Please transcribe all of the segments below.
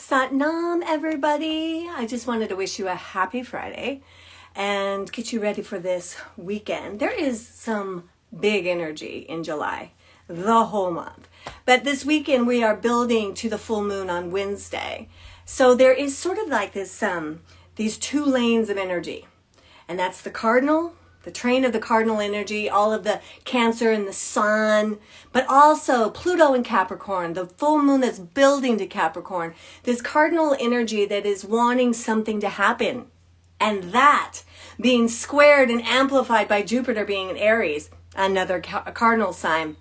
Sat Nam, everybody. I just wanted to wish you a happy Friday and get you ready for this weekend. There is some big energy in July, the whole month. But this weekend we are building to the full moon on Wednesday. So there is sort of like this, these two lanes of energy. And that's the cardinal, the train of the cardinal energy, all of the Cancer and the sun, but also Pluto and Capricorn, the full moon that's building to Capricorn, this cardinal energy that is wanting something to happen. And that being squared and amplified by Jupiter being in Aries, another cardinal sign,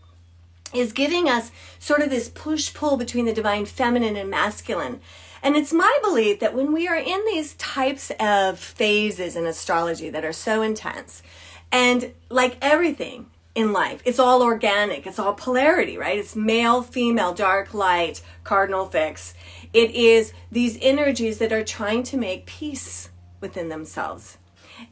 is giving us sort of this push-pull between the divine feminine and masculine. And it's my belief that when we are in these types of phases in astrology that are so intense, and like everything in life, it's all organic, it's all polarity, right? It's male, female, dark, light, cardinal, fixed. It is these energies that are trying to make peace within themselves.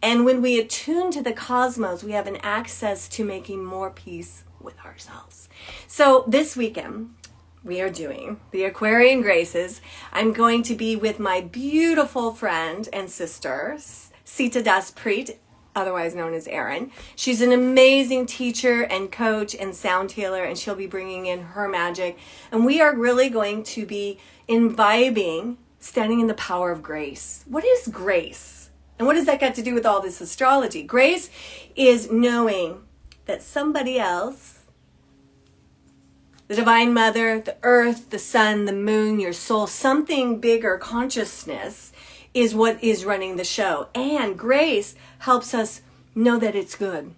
And when we attune to the cosmos, we have an access to making more peace with ourselves. So this weekend, we are doing the Aquarian Graces. I'm going to be with my beautiful friend and sister, Sita Das Preet, otherwise known as Erin. She's an amazing teacher and coach and sound healer, and she'll be bringing in her magic. And we are really going to be imbibing, standing in the power of grace. What is grace? And what does that got to do with all this astrology? Grace is knowing that somebody else, the Divine Mother, the earth, the sun, the moon, your soul, something bigger, consciousness, is what is running the show. And grace helps us know that it's good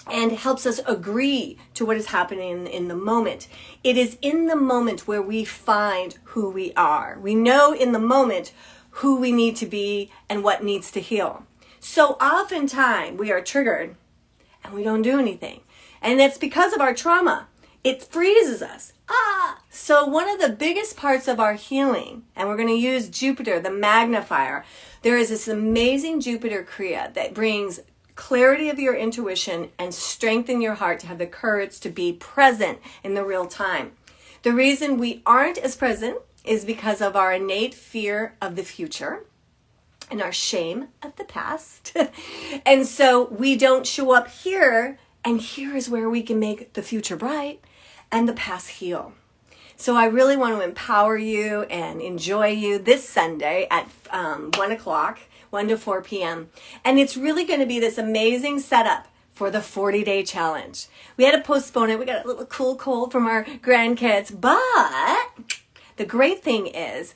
and helps us agree to what is happening in the moment. It is in the moment where we find who we are. We know in the moment who we need to be and what needs to heal. So oftentimes we are triggered and we don't do anything. And it's because of our trauma. It freezes us. So one of the biggest parts of our healing, and we're going to use Jupiter, the magnifier. There is this amazing Jupiter Kriya that brings clarity of your intuition and strength in your heart to have the courage to be present in the real time. The reason we aren't as present is because of our innate fear of the future and our shame of the past. And so we don't show up here, and here is where we can make the future bright and the past heal. So I really want to empower you and enjoy you this Sunday at 1 o'clock, 1 to 4 p.m. And it's really going to be this amazing setup for the 40-day challenge. We had to postpone it. We got a little cool cold from our grandkids. But the great thing is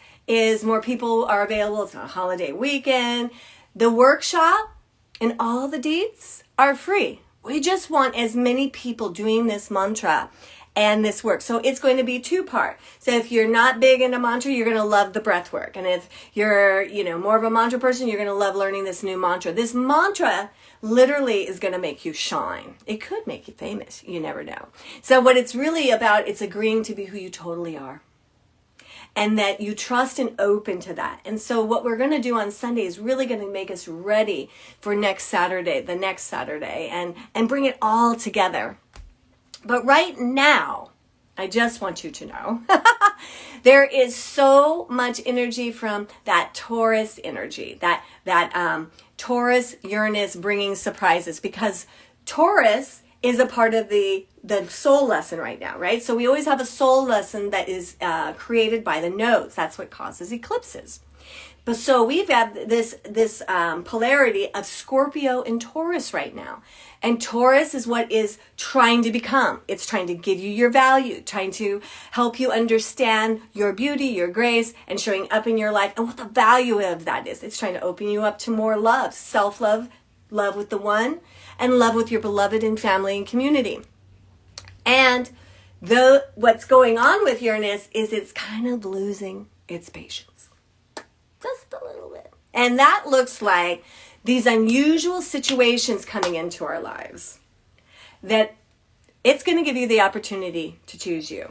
more people are available. It's a holiday weekend. The workshop and all the deets are free. We just want as many people doing this mantra and this work. So it's going to be two-part. So if you're not big into mantra, you're going to love the breath work. And if you're, more of a mantra person, you're going to love learning this new mantra. This mantra literally is going to make you shine. It could make you famous. You never know. So what it's really about, it's agreeing to be who you totally are. And that you trust and open to that. And so what we're going to do on Sunday is really going to make us ready for the next Saturday, and bring it all together. But right now, I just want you to know, there is so much energy from that Taurus energy, that Taurus, Uranus bringing surprises, because Taurus is a part of the soul lesson right now, right? So we always have a soul lesson that is created by the nodes. That's what causes eclipses. But so we've had this polarity of Scorpio and Taurus right now. And Taurus is what is trying to become. It's trying to give you your value, trying to help you understand your beauty, your grace, and showing up in your life and what the value of that is. It's trying to open you up to more love, self-love, love with the one, and love with your beloved and family and community. And what's going on with Uranus is it's kind of losing its patience. Just a little bit. And that looks like these unusual situations coming into our lives, that it's going to give you the opportunity to choose you.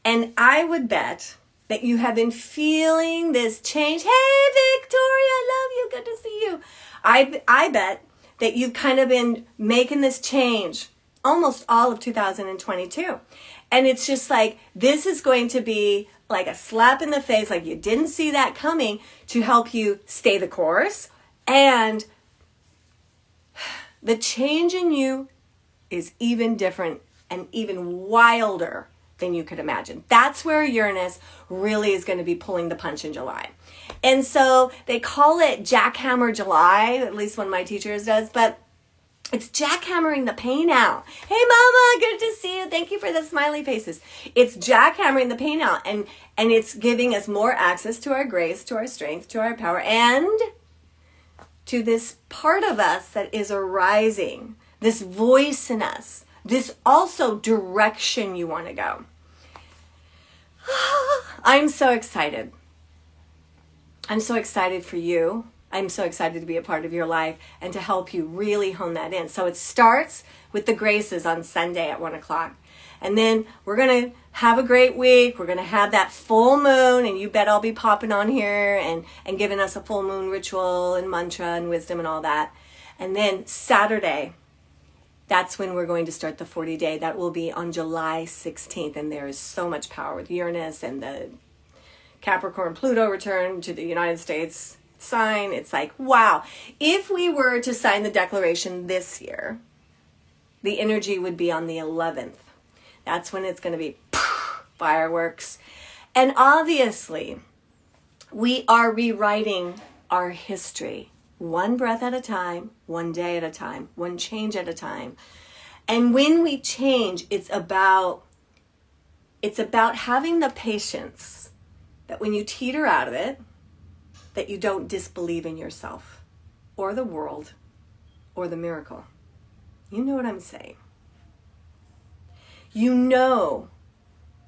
And I would bet that you have been feeling this change. Hey, Victoria, I love you. Good to see you. I bet that you've kind of been making this change almost all of 2022. And it's just like, this is going to be like a slap in the face, like you didn't see that coming, to help you stay the course. And the change in you is even different and even wilder than you could imagine. That's where Uranus really is going to be pulling the punch in July. And so they call it Jackhammer July, at least one of my teachers does, but it's jackhammering the pain out. Hey mama, good to see you. Thank you for the smiley faces. It's jackhammering the pain out, and it's giving us more access to our grace, to our strength, to our power, and to this part of us that is arising, this voice in us, this also direction you want to go. I'm so excited. I'm so excited for you. I'm so excited to be a part of your life and to help you really hone that in. So it starts with the graces on Sunday at 1 o'clock. And then we're going to have a great week. We're going to have that full moon, and you bet I'll be popping on here and giving us a full moon ritual and mantra and wisdom and all that. And then Saturday, that's when we're going to start the 40-day. That will be on July 16th. And there is so much power with Uranus and the Capricorn Pluto return to the United States sign. It's like, wow. If we were to sign the declaration this year, the energy would be on the 11th. That's when it's going to be fireworks. And obviously, we are rewriting our history, one breath at a time, one day at a time, one change at a time. And when we change, it's about having the patience that when you teeter out of it, that you don't disbelieve in yourself or the world or the miracle. You know what I'm saying? You know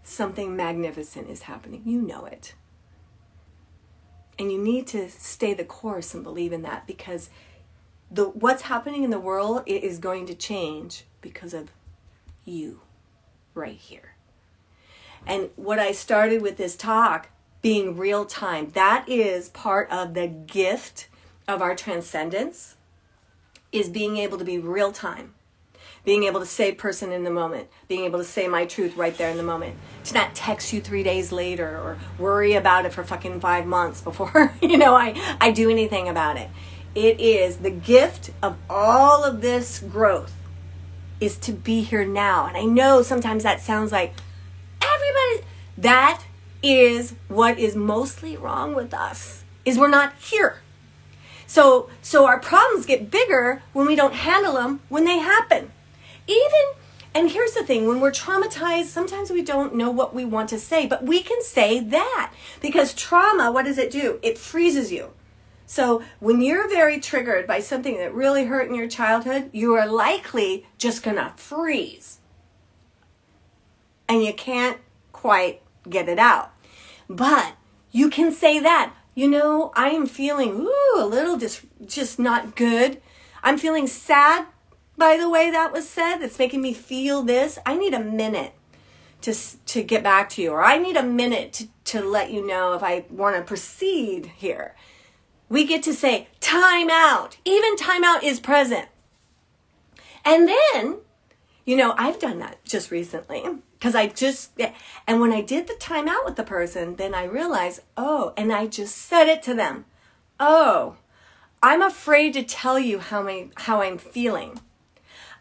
something magnificent is happening. You know it. And you need to stay the course and believe in that, because what's happening in the world, it is going to change because of you right here. And what I started with this talk being real time, that is part of the gift of our transcendence, is being able to be real time, being able to say person in the moment, being able to say my truth right there in the moment, to not text you 3 days later or worry about it for fucking 5 months before I do anything about it. It is the gift of all of this growth is to be here now. And I know sometimes that sounds like everybody, that is what is mostly wrong with us, is we're not here. So our problems get bigger when we don't handle them when they happen. And here's the thing, when we're traumatized, sometimes we don't know what we want to say, but we can say that, because trauma, what does it do? It freezes you. So when you're very triggered by something that really hurt in your childhood, you are likely just gonna freeze. And you can't quite get it out. But you can say that, I am feeling a little just not good. I'm feeling sad by the way that was said. It's making me feel this. I need a minute to get back to you, or I need a minute to let you know if I want to proceed here. We get to say time out. Even time out is present. And then, I've done that just recently. Because and when I did the time out with the person, then I realized, and I just said it to them. I'm afraid to tell you how I'm feeling.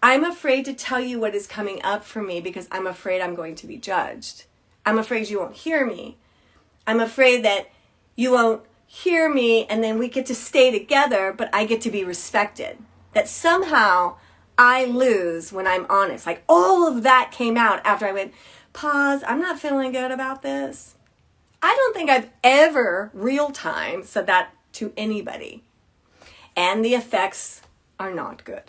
I'm afraid to tell you what is coming up for me because I'm afraid I'm going to be judged. I'm afraid you won't hear me. I'm afraid that you won't hear me and then we get to stay together, but I get to be respected. That somehow I lose when I'm honest. Like all of that came out after I went, pause, I'm not feeling good about this. I don't think I've ever real time said that to anybody. And the effects are not good.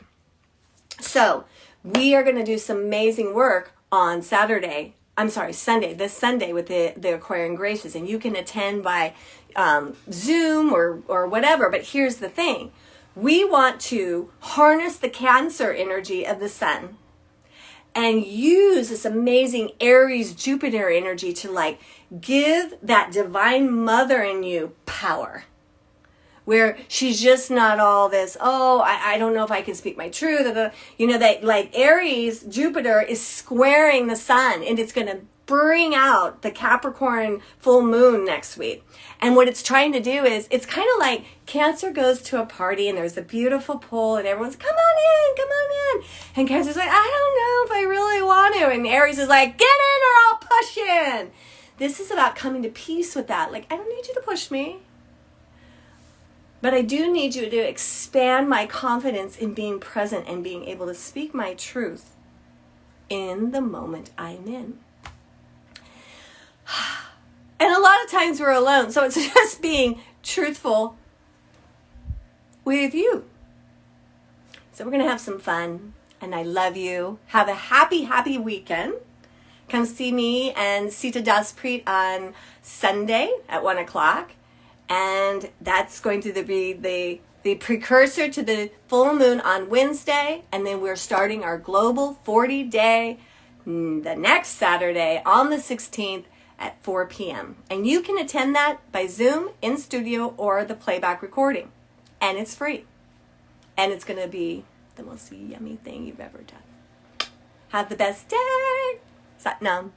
So we are going to do some amazing work on Sunday, this Sunday with the Aquarian Graces. And you can attend by Zoom or whatever. But here's the thing. We want to harness the Cancer energy of the sun and use this amazing Aries Jupiter energy to give that divine mother in you power. where she's just not all this, oh, I don't know if I can speak my truth. You know, that like Aries, Jupiter is squaring the sun, and it's going to bring out the Capricorn full moon next week. And what it's trying to do is, it's kind of like Cancer goes to a party and there's a beautiful pole and everyone's, come on in, come on in. And Cancer's like, I don't know if I really want to. And Aries is like, get in or I'll push in. This is about coming to peace with that. Like, I don't need you to push me, but I do need you to expand my confidence in being present and being able to speak my truth in the moment I'm in. And a lot of times we're alone, so it's just being truthful with you. So we're going to have some fun, and I love you. Have a happy, happy weekend. Come see me and Sita Daspreet on Sunday at 1 o'clock. And that's going to be the precursor to the full moon on Wednesday. And then we're starting our global 40-day the next Saturday on the 16th at 4 p.m. And you can attend that by Zoom, in studio, or the playback recording. And it's free. And it's going to be the most yummy thing you've ever done. Have the best day. Sat Nam.